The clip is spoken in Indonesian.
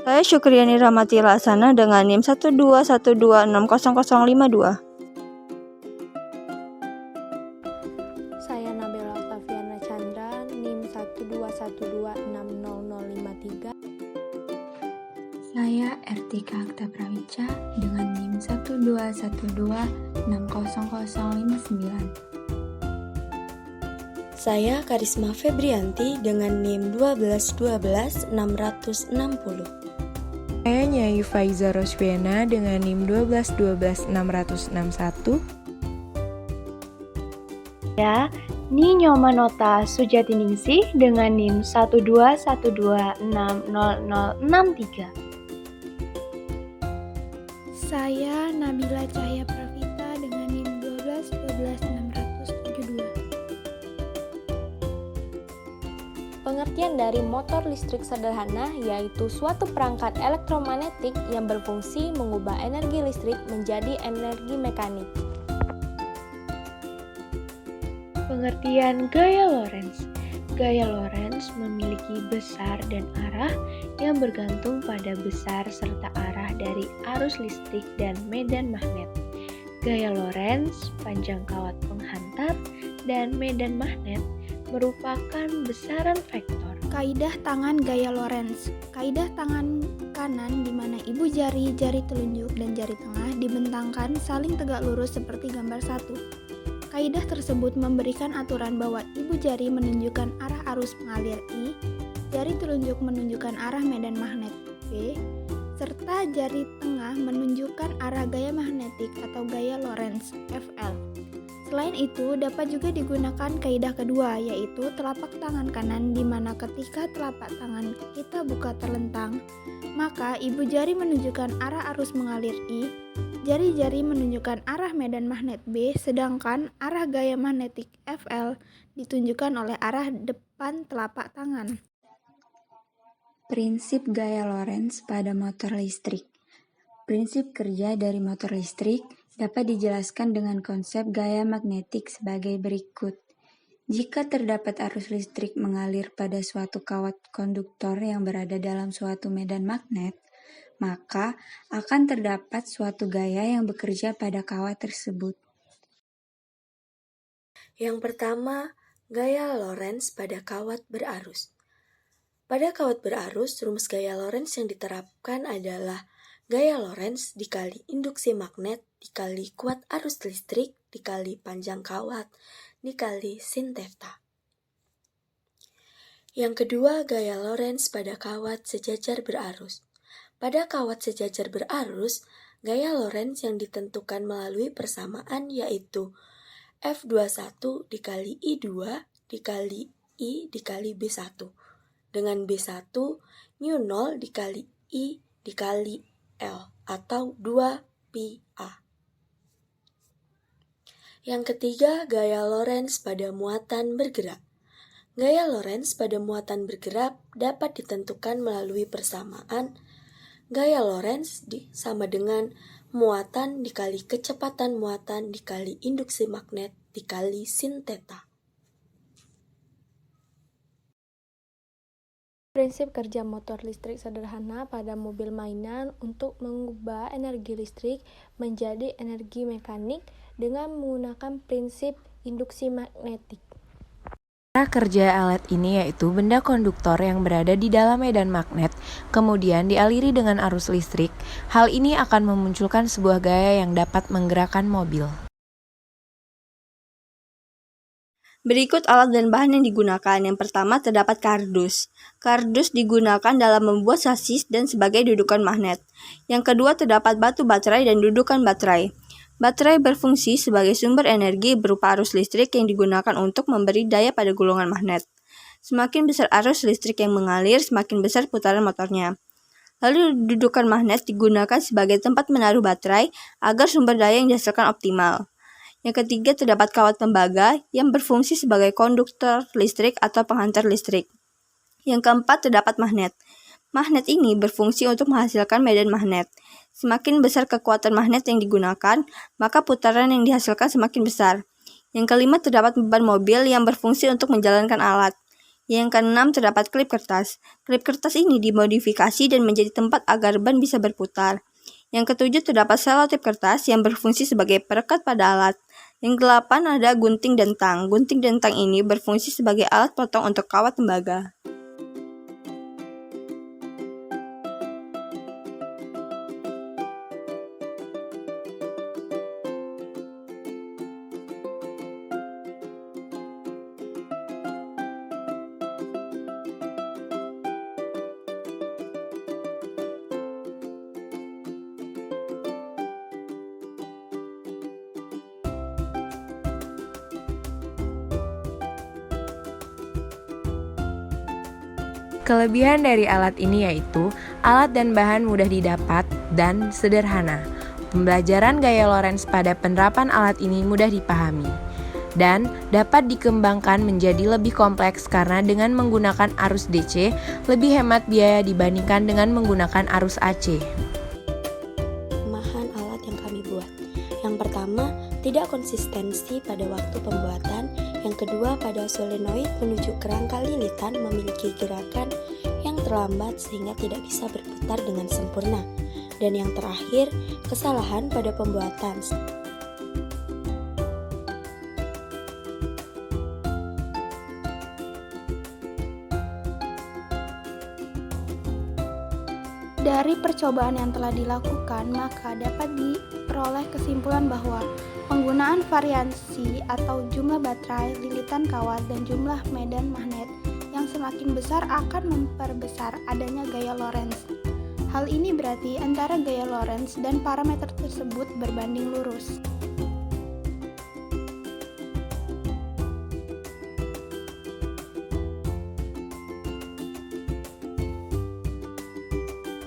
Saya Syukriani Rahmati Laksana dengan NIM 121260052. Saya Nabila Oktaviana Chandra, NIM 121260053. Saya Ertika Akta Prawica dengan NIM 121260059. Saya Karisma Febrianti dengan NIM 1212660. Saya Nyai Faiza Rosviana dengan NIM 1212661. Saya Ninyo Manota Sujatiningsih dengan NIM 121260063. Saya Nabila Cahya Pravita dengan NIM 1212672. Pengertian dari motor listrik sederhana yaitu suatu perangkat elektromagnetik yang berfungsi mengubah energi listrik menjadi energi mekanik. Pengertian gaya Lorentz. Gaya Lorentz memiliki besar dan arah yang bergantung pada besar serta arah dari arus listrik dan medan magnet. Gaya Lorentz, panjang kawat penghantar, dan medan magnet merupakan besaran vektor. Kaidah tangan gaya Lorentz. Kaidah tangan kanan di mana ibu jari, jari telunjuk, dan jari tengah dibentangkan saling tegak lurus seperti gambar 1. Kaidah tersebut memberikan aturan bahwa ibu jari menunjukkan arah arus mengalir I, jari telunjuk menunjukkan arah medan magnet B, serta jari tengah menunjukkan arah gaya magnetik atau gaya Lorentz FL. Selain itu, dapat juga digunakan kaidah kedua, yaitu telapak tangan kanan di mana ketika telapak tangan kita buka terlentang, maka ibu jari menunjukkan arah arus mengalir I, jari-jari menunjukkan arah medan magnet B, sedangkan arah gaya magnetik FL ditunjukkan oleh arah depan telapak tangan. Prinsip gaya Lorentz pada motor listrik. Prinsip kerja dari motor listrik dapat dijelaskan dengan konsep gaya magnetik sebagai berikut. Jika terdapat arus listrik mengalir pada suatu kawat konduktor yang berada dalam suatu medan magnet, maka akan terdapat suatu gaya yang bekerja pada kawat tersebut. Yang pertama, gaya Lorentz pada kawat berarus. Pada kawat berarus, rumus gaya Lorentz yang diterapkan adalah gaya Lorentz dikali induksi magnet dikali kuat arus listrik dikali panjang kawat dikali sin theta. Yang kedua, gaya Lorentz pada kawat sejajar berarus. Pada kawat sejajar berarus, gaya Lorentz yang ditentukan melalui persamaan yaitu F21 dikali I2 dikali I dikali B1 dengan B1 μ0 dikali I dikali L atau 2πa. Yang ketiga, gaya Lorentz pada muatan bergerak. Gaya Lorentz pada muatan bergerak dapat ditentukan melalui persamaan gaya Lorentz sama dengan muatan dikali kecepatan muatan dikali induksi magnet dikali sin theta. Prinsip kerja motor listrik sederhana pada mobil mainan untuk mengubah energi listrik menjadi energi mekanik dengan menggunakan prinsip induksi magnetik. Cara kerja alat ini yaitu benda konduktor yang berada di dalam medan magnet, kemudian dialiri dengan arus listrik. Hal ini akan memunculkan sebuah gaya yang dapat menggerakkan mobil. Berikut alat dan bahan yang digunakan. Yang pertama terdapat kardus. Kardus digunakan dalam membuat sasis dan sebagai dudukan magnet. Yang kedua terdapat batu baterai dan dudukan baterai. Baterai berfungsi sebagai sumber energi berupa arus listrik yang digunakan untuk memberi daya pada gulungan magnet. Semakin besar arus listrik yang mengalir, semakin besar putaran motornya. Lalu dudukan magnet digunakan sebagai tempat menaruh baterai agar sumber daya yang dihasilkan optimal. Yang ketiga terdapat kawat tembaga yang berfungsi sebagai konduktor listrik atau penghantar listrik. Yang keempat terdapat magnet. Magnet ini berfungsi untuk menghasilkan medan magnet. Semakin besar kekuatan magnet yang digunakan, maka putaran yang dihasilkan semakin besar. Yang kelima terdapat beban mobil yang berfungsi untuk menjalankan alat. Yang keenam, terdapat klip kertas. Klip kertas ini dimodifikasi dan menjadi tempat agar ban bisa berputar. Yang ketujuh, terdapat selotip kertas yang berfungsi sebagai perekat pada alat. Yang kedelapan, ada gunting dan tang. Gunting dan tang ini berfungsi sebagai alat potong untuk kawat tembaga. Kelebihan dari alat ini yaitu alat dan bahan mudah didapat dan sederhana. Pembelajaran gaya Lorentz pada penerapan alat ini mudah dipahami dan dapat dikembangkan menjadi lebih kompleks karena dengan menggunakan arus DC lebih hemat biaya dibandingkan dengan menggunakan arus AC. Kelemahan alat yang kami buat. Yang pertama, tidak konsistensi pada waktu pembuatan. Yang kedua, pada solenoid menuju kerangka lilitan memiliki gerakan yang terlambat sehingga tidak bisa berputar dengan sempurna. Dan yang terakhir, kesalahan pada pembuatan. Dari percobaan yang telah dilakukan, maka dapat diperoleh kesimpulan bahwa penggunaan variasi atau jumlah baterai, lilitan kawat, dan jumlah medan magnet yang semakin besar akan memperbesar adanya gaya Lorentz. Hal ini berarti antara gaya Lorentz dan parameter tersebut berbanding lurus.